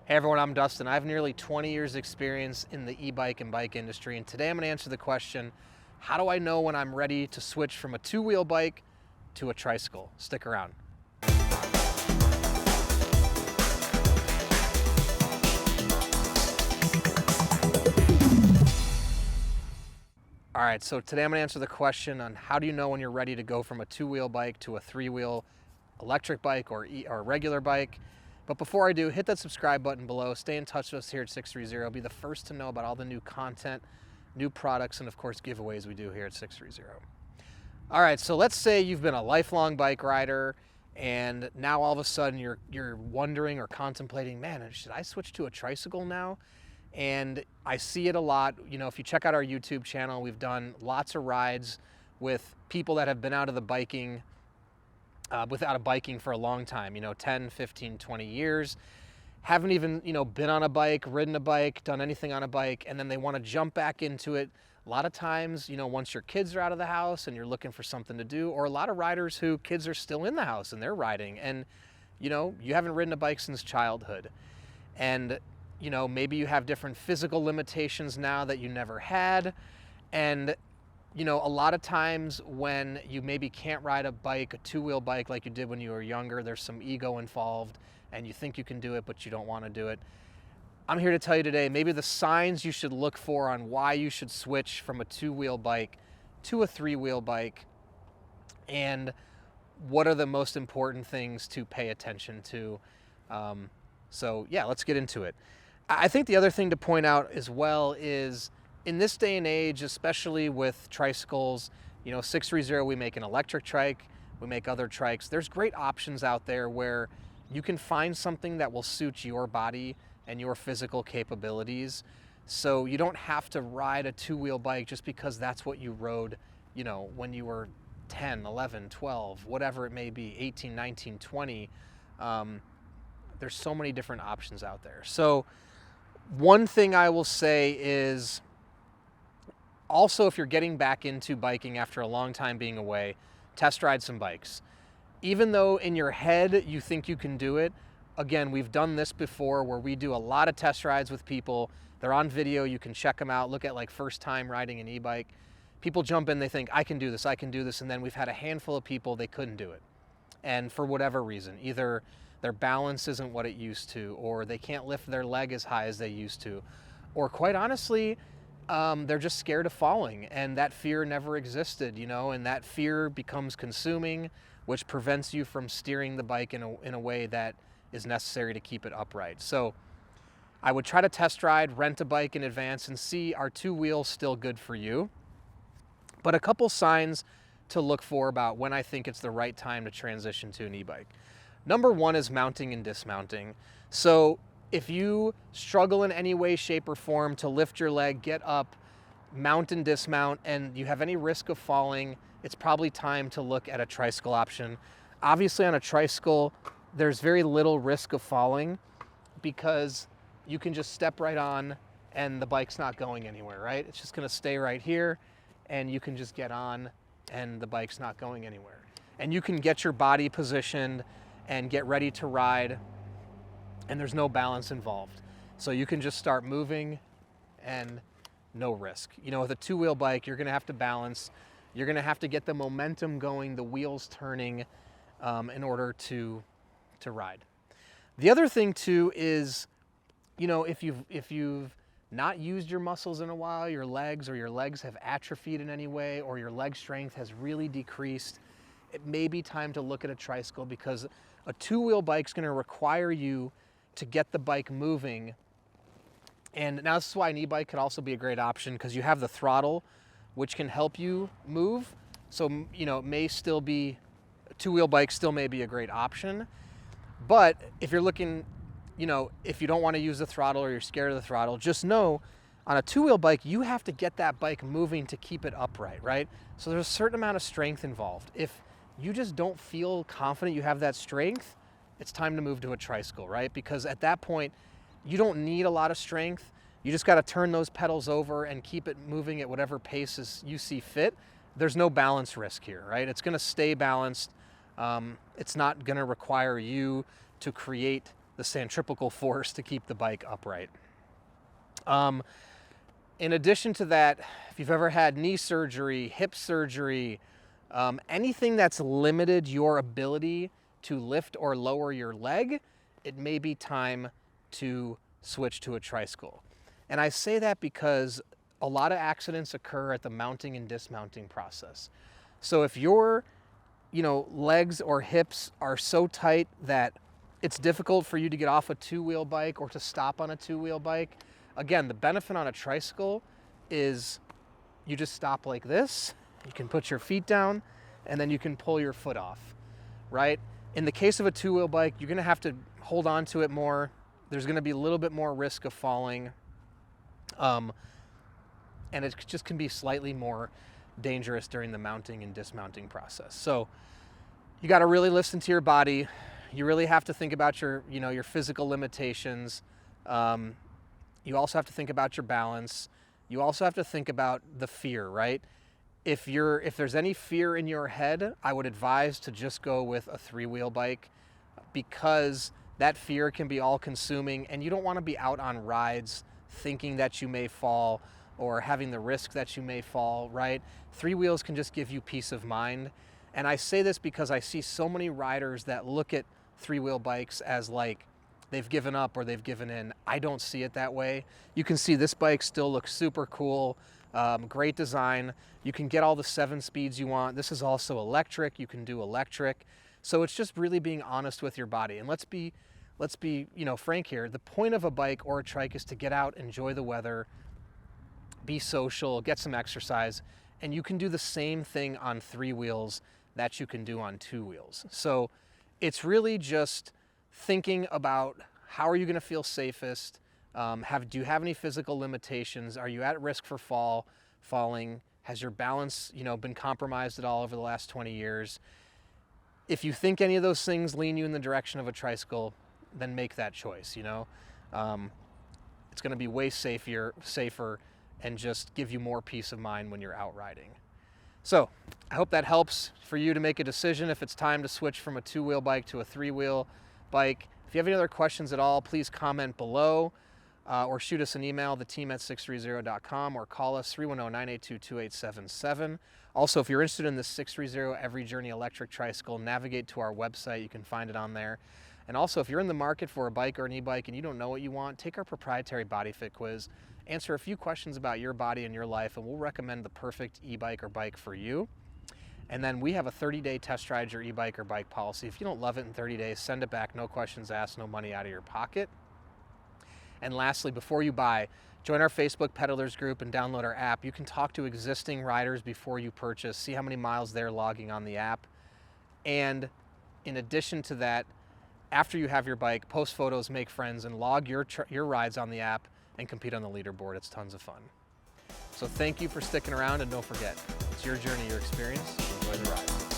Hey everyone, I'm Dustin. I have nearly 20 years experience in the e-bike and bike industry, and today I'm going to answer the question, how do I know when I'm ready to switch from a two-wheel bike to a tricycle? Stick around. All right, so today I'm going to answer the question on how do you know when you're ready to go from a two-wheel bike to a three-wheel electric bike or regular bike. But before I do, hit that subscribe button below. Stay in touch with us here at 630. Be the first to know about all the new content, new products, and of course giveaways we do here at 630. All right, so let's say you've been a lifelong bike rider and now all of a sudden you're wondering or contemplating, man, should I switch to a tricycle now? And I see it a lot. You know, if you check out our YouTube channel, we've done lots of rides with people that have been out of the biking without biking for a long time, 10, 15, 20 years, haven't even, been on a bike, ridden a bike, done anything on a bike, and then they want to jump back into it. A lot of times, once your kids are out of the house and you're looking for something to do, or a lot of riders who kids are still in the house and they're riding and, you haven't ridden a bike since childhood. And, maybe you have different physical limitations now that you never had. And a lot of times when you maybe can't ride a bike, a two-wheel bike like you did when you were younger, there's some ego involved and you think you can do it, but you don't want to do it. I'm here to tell you today, maybe the signs you should look for on why you should switch from a two-wheel bike to a three-wheel bike, and what are the most important things to pay attention to. So yeah, let's get into it. I think the other thing to point out as well is, in this day and age, especially with tricycles, 630, we make an electric trike, we make other trikes. There's great options out there where you can find something that will suit your body and your physical capabilities. So you don't have to ride a two-wheel bike just because that's what you rode, when you were 10, 11, 12, whatever it may be, 18, 19, 20. There's so many different options out there. So one thing I will say is, also, if you're getting back into biking after a long time being away, test ride some bikes. Even though in your head you think you can do it, again, we've done this before where we do a lot of test rides with people. They're on video, you can check them out, look at like first time riding an e-bike. People jump in, they think, I can do this, and then we've had a handful of people, they couldn't do it. And for whatever reason, either their balance isn't what it used to, or they can't lift their leg as high as they used to, or quite honestly, they're just scared of falling, and that fear never existed, and that fear becomes consuming, which prevents you from steering the bike in a way that is necessary to keep it upright. So I would try to test ride, rent a bike in advance, and see, are two wheels still good for you? But a couple signs to look for about when I think it's the right time to transition to an e-bike. Number one is mounting and dismounting. So if you struggle in any way, shape, or form to lift your leg, get up, mount and dismount, and you have any risk of falling, it's probably time to look at a tricycle option. Obviously on a tricycle, there's very little risk of falling because you can just step right on and the bike's not going anywhere, right? It's just gonna stay right here and you can just get on and the bike's not going anywhere. And you can get your body positioned and get ready to ride, and there's no balance involved. So you can just start moving and no risk. With a two-wheel bike, you're gonna have to balance, you're gonna have to get the momentum going, the wheels turning in order to ride. The other thing too is, if you've not used your muscles in a while, your legs have atrophied in any way, or your leg strength has really decreased, it may be time to look at a tricycle, because a two-wheel bike is gonna require you to get the bike moving. And now this is why an e-bike could also be a great option, because you have the throttle, which can help you move. So, it may still be, a two-wheel bike still may be a great option. But if you're looking, if you don't want to use the throttle or you're scared of the throttle, just know on a two-wheel bike, you have to get that bike moving to keep it upright, right? So there's a certain amount of strength involved. If you just don't feel confident you have that strength, it's time to move to a tricycle, right? Because at that point, you don't need a lot of strength. You just got to turn those pedals over and keep it moving at whatever pace you see fit. There's no balance risk here, right? It's going to stay balanced. It's not going to require you to create the centripetal force to keep the bike upright. In addition to that, if you've ever had knee surgery, hip surgery, anything that's limited your ability to lift or lower your leg, it may be time to switch to a tricycle. And I say that because a lot of accidents occur at the mounting and dismounting process. So if your, legs or hips are so tight that it's difficult for you to get off a two-wheel bike or to stop on a two-wheel bike, again, the benefit on a tricycle is you just stop like this, you can put your feet down, and then you can pull your foot off, right? In the case of a two-wheel bike, you're gonna have to hold on to it more. There's gonna be a little bit more risk of falling. And it just can be slightly more dangerous during the mounting and dismounting process. So you gotta really listen to your body. You really have to think about your physical limitations. You also have to think about your balance. You also have to think about the fear, right? If there's any fear in your head, I would advise to just go with a three-wheel bike, because that fear can be all-consuming, and you don't want to be out on rides thinking that you may fall or having the risk that you may fall, right? Three wheels can just give you peace of mind. And I say this because I see so many riders that look at three-wheel bikes as like they've given up or they've given in. I don't see it that way. You can see this bike still looks super cool, great design. You can get all the 7 speeds you want. This is also electric. You can do electric. So it's just really being honest with your body. And let's be frank here. The point of a bike or a trike is to get out, enjoy the weather, be social, get some exercise, and you can do the same thing on 3 wheels that you can do on 2 wheels. So it's really just thinking about how are you going to feel safest. Do you have any physical limitations? Are you at risk for falling? Has your balance, been compromised at all over the last 20 years? If you think any of those things lean you in the direction of a tricycle, then make that choice. It's going to be way safer, and just give you more peace of mind when you're out riding. So I hope that helps for you to make a decision if it's time to switch from a 2-wheel bike to a 3-wheel bike. If you have any other questions at all, please comment below or shoot us an email, theteam@sixthreezero.com, or call us 310-982-2877. Also, if you're interested in the 630 Every Journey electric tricycle, navigate to our website. You can find it on there. And also, if you're in the market for a bike or an e-bike and you don't know what you want, take our proprietary body fit quiz. Answer a few questions about your body and your life, and we'll recommend the perfect e-bike or bike for you. And then we have a 30-day test ride your e-bike or bike policy. If you don't love it in 30 days, send it back, no questions asked, no money out of your pocket. And lastly, before you buy, join our Facebook Peddlers group and download our app. You can talk to existing riders before you purchase, see how many miles they're logging on the app. And in addition to that, after you have your bike, post photos, make friends, and log your rides on the app and compete on the leaderboard. It's tons of fun. So thank you for sticking around, and don't forget, it's your journey, your experience. Enjoy the ride.